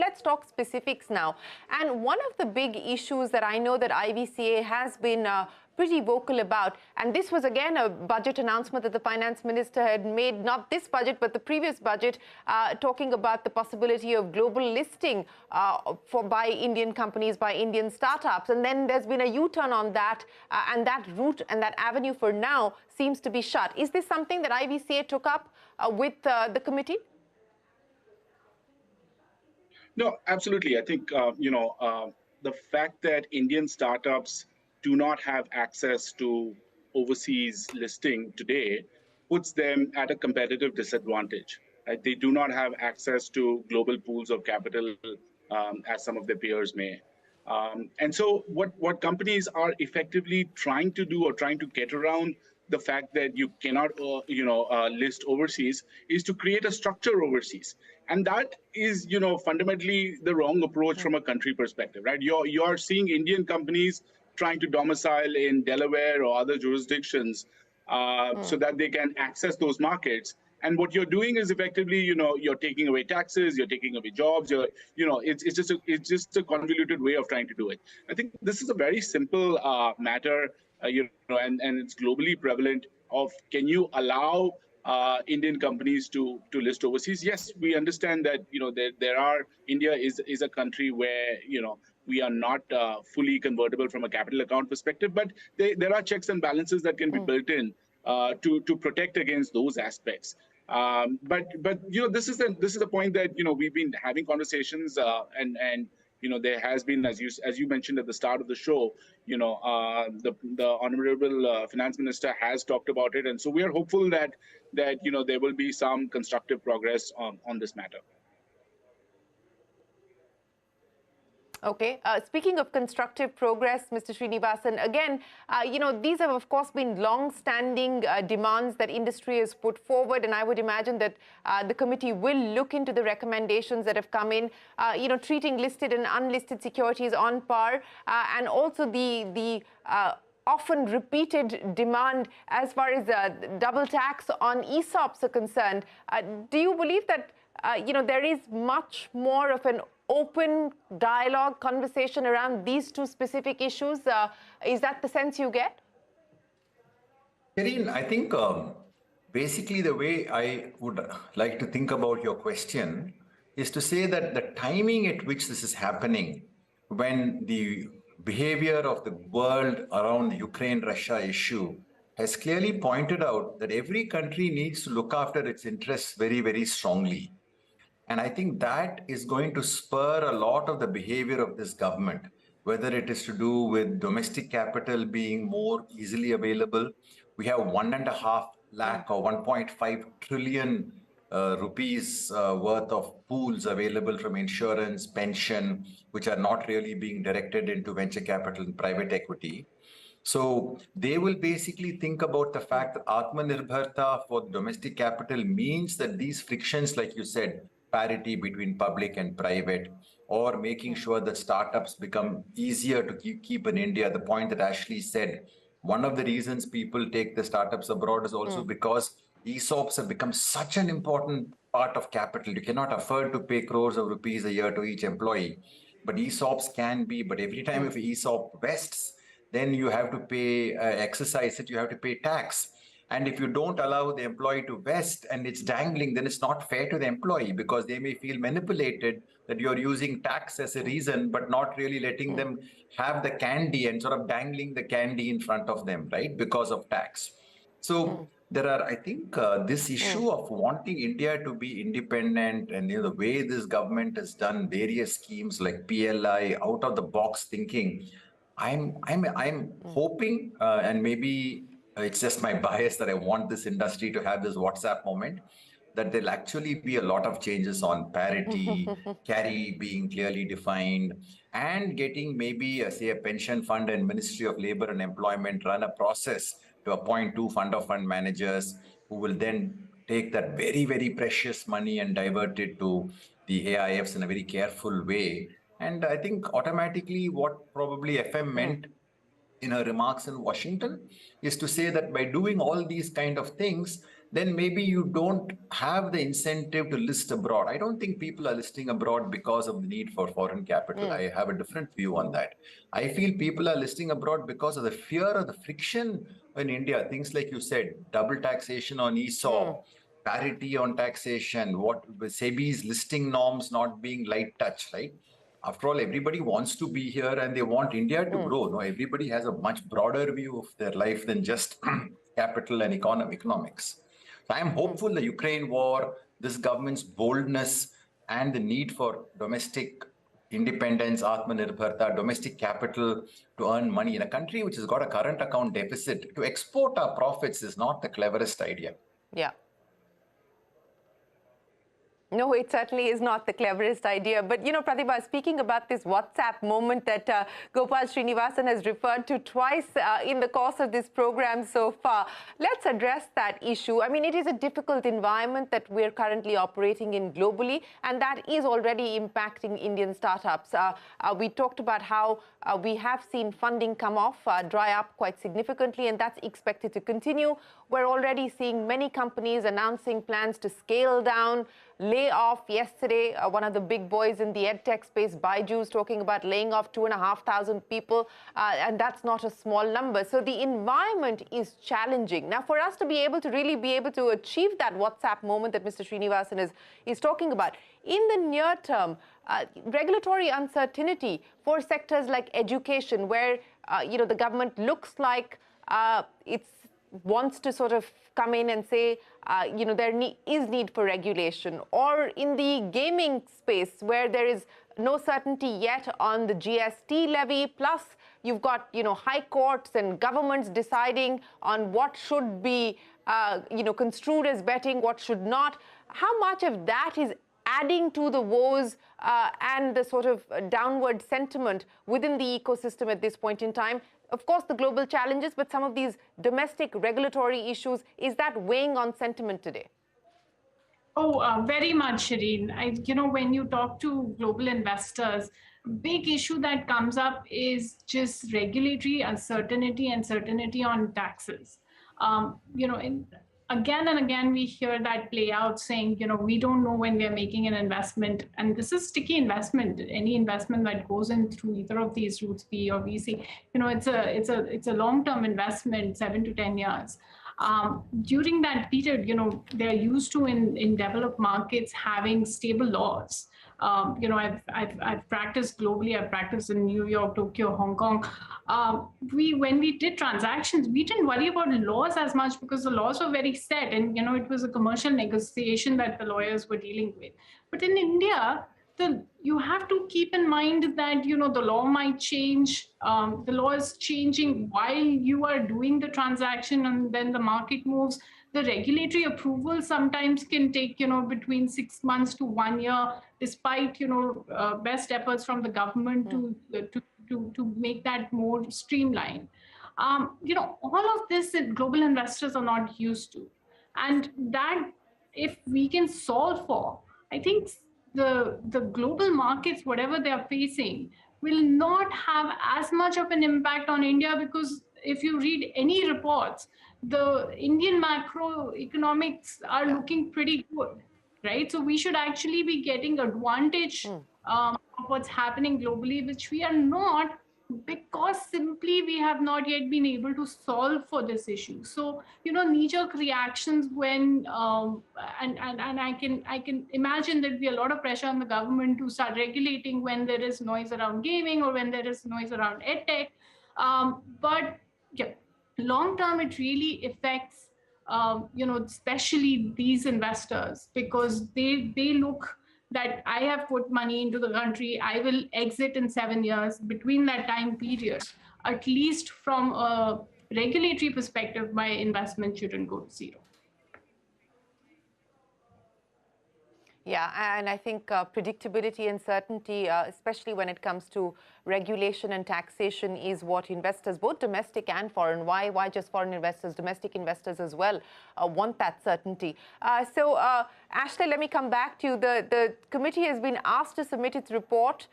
let's talk specifics now. And one of the big issues that I know that IVCA has been pretty vocal about, and this was again a budget announcement that the finance minister had made, not this budget but the previous budget, talking about the possibility of global listing by Indian companies, by Indian startups. And then there's been a U-turn on that, and that route and that avenue for now seems to be shut. Is this something that IVCA took up with the committee? No, absolutely. I think, the fact that Indian startups do not have access to overseas listing today puts them at a competitive disadvantage. Right? They do not have access to global pools of capital as some of their peers may. And so what companies are effectively trying to do or trying to get around the fact that you cannot list overseas is to create a structure overseas. And that is, fundamentally the wrong approach from a country perspective, right? You're seeing Indian companies trying to domicile in Delaware or other jurisdictions so that they can access those markets. And what you're doing is effectively, you're taking away taxes, you're taking away jobs. It's just a convoluted way of trying to do it. I think this is a very simple matter, and it's globally prevalent. Of can you allow Indian companies to list overseas? Yes, we understand that India is a country where we are not fully convertible from a capital account perspective, but there are checks and balances that can be built in to protect against those aspects. But this is the point that we've been having conversations and there has been, as you mentioned at the start of the show, the honorable finance minister has talked about it, and so we are hopeful that there will be some constructive progress on this matter. Okay. Speaking of constructive progress, Mr. Srinivasan, again, these have, of course, been long-standing demands that industry has put forward, and I would imagine that the committee will look into the recommendations that have come in, treating listed and unlisted securities on par, and also the often repeated demand as far as double tax on ESOPs are concerned. Do you believe that, there is much more of an open dialogue, conversation around these two specific issues? Is that the sense you get? Karine, I think basically the way I would like to think about your question is to say that the timing at which this is happening, when the behavior of the world around the Ukraine-Russia issue has clearly pointed out that every country needs to look after its interests very, very strongly. And I think that is going to spur a lot of the behavior of this government, whether it is to do with domestic capital being more easily available. We have 1.5 lakh or 1.5 trillion rupees worth of pools available from insurance, pension, which are not really being directed into venture capital and private equity. So they will basically think about the fact that Atmanirbharta for domestic capital means that these frictions, like you said, parity between public and private, or making sure that startups become easier to keep in India. The point that Ashley said, one of the reasons people take the startups abroad is also because ESOPs have become such an important part of capital. You cannot afford to pay crores of rupees a year to each employee, but ESOPs can be. But every time if ESOP vests, then you have to pay, exercise it, you have to pay tax. And if you don't allow the employee to vest and it's dangling, then it's not fair to the employee, because they may feel manipulated that you're using tax as a reason, but not really letting them have the candy and sort of dangling the candy in front of them, right, because of tax. So there are, I think, this issue of wanting India to be independent, and the way this government has done various schemes like PLI, out of the box thinking. I'm hoping, and maybe it's just my bias that I want this industry to have this WhatsApp moment, that there'll actually be a lot of changes on parity, carry being clearly defined, and getting maybe, say, a pension fund and Ministry of Labor and Employment run a process to appoint 2 fund of fund managers who will then take that very, very precious money and divert it to the AIFs in a very careful way. And I think automatically what probably FM meant in her remarks in Washington is to say that by doing all these kind of things, then maybe you don't have the incentive to list abroad. I don't think people are listing abroad because of the need for foreign capital. I have a different view on that. I feel people are listing abroad because of the fear of the friction in India. Things like you said, double taxation on ESOP, parity on taxation, what SEBI's listing norms not being light touch, right? After all, everybody wants to be here and they want India to grow. No, everybody has a much broader view of their life than just capital and economics. So I am hopeful the Ukraine war, this government's boldness, and the need for domestic independence, Atmanirbharta, domestic capital to earn money in a country which has got a current account deficit, to export our profits is not the cleverest idea. Yeah. No, it certainly is not the cleverest idea. But, you know, Pratibha, speaking about this WhatsApp moment that Gopal Srinivasan has referred to twice in the course of this program so far, let's address that issue. I mean, it is a difficult environment that we're currently operating in globally, and that is already impacting Indian startups. We talked about how we have seen funding come off, dry up quite significantly, and that's expected to continue. We're already seeing many companies announcing plans to scale down, lay off. Yesterday, one of the big boys in the edtech space, Byju's, talking about laying off 2,500 people, and that's not a small number. So the environment is challenging. Now, for us to be able to really be able to achieve that WhatsApp moment that Mr. Srinivasan is talking about, in the near term, regulatory uncertainty for sectors like education, where you know, the government looks like it's wants to sort of come in and say, you know, there is need for regulation, or in the gaming space where there is no certainty yet on the GST levy, plus you've got, you know, high courts and governments deciding on what should be, you know, construed as betting, what should not. How much of that is adding to the woes and the sort of downward sentiment within the ecosystem at this point in time? Of course, the global challenges, but some of these domestic regulatory issues, is that weighing on sentiment today? Oh, very much, Shireen. You know, when you talk to global investors, big issue that comes up is just regulatory uncertainty and certainty on taxes. You know, again and again, we hear that play out saying, you know, we don't know when we are making an investment. And this is sticky investment. Any investment that goes in through either of these routes, P or VC, you know, it's a long-term investment, 7 to 10 years. During that period, you know, they're used to in developed markets having stable laws. You know, I've practiced globally. I've practiced in New York, Tokyo, Hong Kong. When we did transactions, we didn't worry about laws as much because the laws were very set, and you know, it was a commercial negotiation that the lawyers were dealing with. But in India, you have to keep in mind that, you know, the law might change. The law is changing while you are doing the transaction, and then the market moves. The regulatory approval sometimes can take, you know, between 6 months to 1 year, despite, you know, best efforts from the government to make that more streamlined. You know, all of this global investors are not used to, and that if we can solve for, I think the global markets, whatever they are facing, will not have as much of an impact on India, because if you read any reports, the Indian macroeconomics are looking pretty good, right? So we should actually be getting advantage of what's happening globally, which we are not, because simply we have not yet been able to solve for this issue. So, you know, knee-jerk reactions when and I can imagine there'd be a lot of pressure on the government to start regulating when there is noise around gaming or when there is noise around edtech. But yeah, long term, it really affects you know, especially these investors, because they look that I have put money into the country, I will exit in 7 years. Between that time period, at least from a regulatory perspective, my investment shouldn't go to zero. Yeah, and I think predictability and certainty, especially when it comes to regulation and taxation, is what investors, both domestic and foreign, why just foreign investors, domestic investors as well, want that certainty. Ashley, let me come back to you. The committee has been asked to submit its report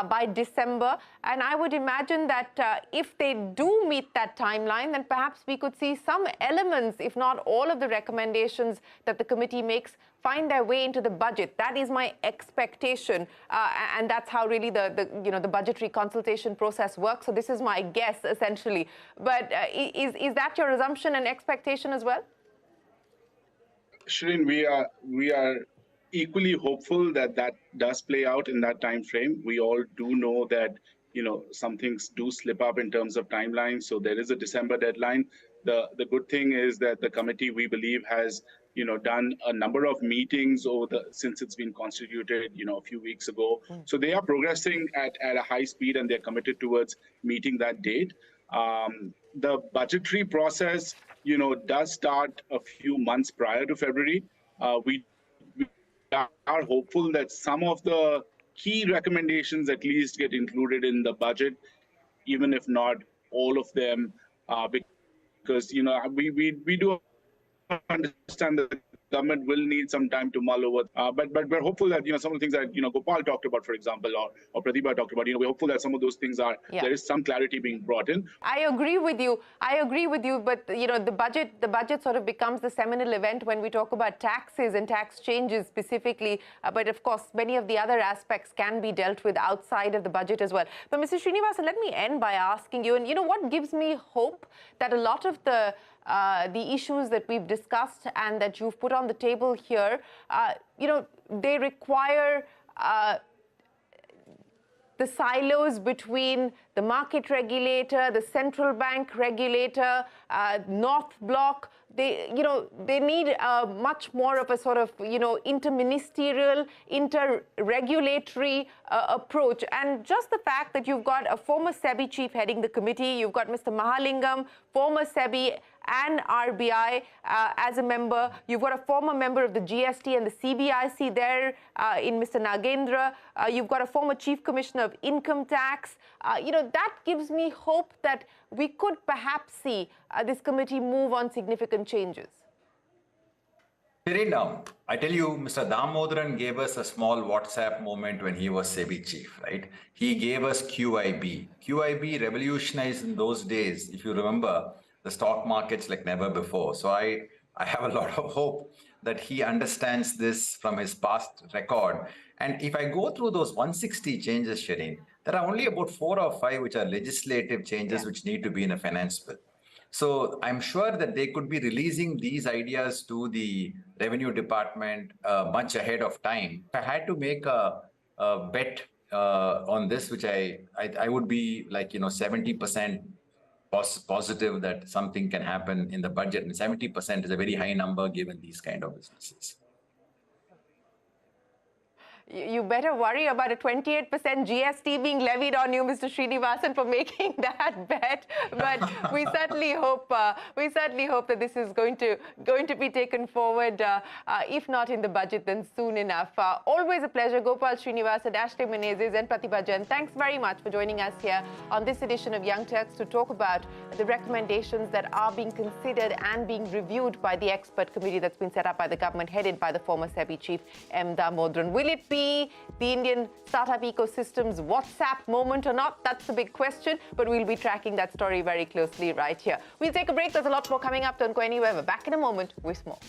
by December, and I would imagine that if they do meet that timeline, then perhaps we could see some elements, if not all of the recommendations that the committee makes, find their way into the budget. That is my expectation, and that's how really the budgetary consultation process works. So this is my guess, essentially. But is that your assumption and expectation as well? Shireen, we are equally hopeful that that does play out in that time frame. We all do know that some things do slip up in terms of timelines. So there is a December deadline. The good thing is that the committee, we believe, has done a number of meetings since it's been constituted, a few weeks ago. So they are progressing at a high speed, and they're committed towards meeting that date. The budgetary process, does start a few months prior to February. We are hopeful that some of the key recommendations at least get included in the budget, even if not all of them, because we do understand that the government will need some time to mull over. But we're hopeful that some of the things that Gopal talked about, for example, or Pratibha talked about, we're hopeful that some of those things there is some clarity being brought in. I agree with you. But the budget sort of becomes the seminal event when we talk about taxes and tax changes specifically. But of course, many of the other aspects can be dealt with outside of the budget as well. But Mr. Srinivasan, let me end by asking you, and what gives me hope that a lot of the issues that we've discussed and that you've put on the table here, they require the silos between the market regulator, the central bank regulator, North Block. They need much more of a sort of, interministerial, inter-regulatory approach. And just the fact that you've got a former SEBI chief heading the committee, you've got Mr. Mahalingam, former SEBI and RBI as a member. You've got a former member of the GST and the CBIC there in Mr. Nagendra. You've got a former chief commissioner of income tax. That gives me hope that we could perhaps see this committee move on significant changes. Shireen, I tell you, Mr. Damodaran gave us a small WhatsApp moment when he was SEBI chief, right? He gave us QIB. QIB revolutionized in those days, if you remember, the stock markets like never before. So I have a lot of hope that he understands this from his past record. And if I go through those 160 changes, Shireen, there are only about 4 or 5 which are legislative changes which need to be in a finance bill. So I'm sure that they could be releasing these ideas to the revenue department much ahead of time. If I had to make a bet on this, which I would be like, 70% positive that something can happen in the budget. And 70% is a very high number given these kind of businesses. You better worry about a 28% GST being levied on you, Mr. Srinivasan, for making that bet. But we certainly hope that this is going to be taken forward. If not in the budget, then soon enough. Always a pleasure, Gopal Srinivasan, Ashley Menezes, and Pratibha Jain. Thanks very much for joining us here on this edition of Young Turks to talk about the recommendations that are being considered and being reviewed by the expert committee that's been set up by the government, headed by the former SEBI chief, M Damodaran. Will it be the Indian startup ecosystem's WhatsApp moment or not? That's the big question, but we'll be tracking that story very closely right here. We'll take a break. There's a lot more coming up. Don't go anywhere. We're back in a moment with more.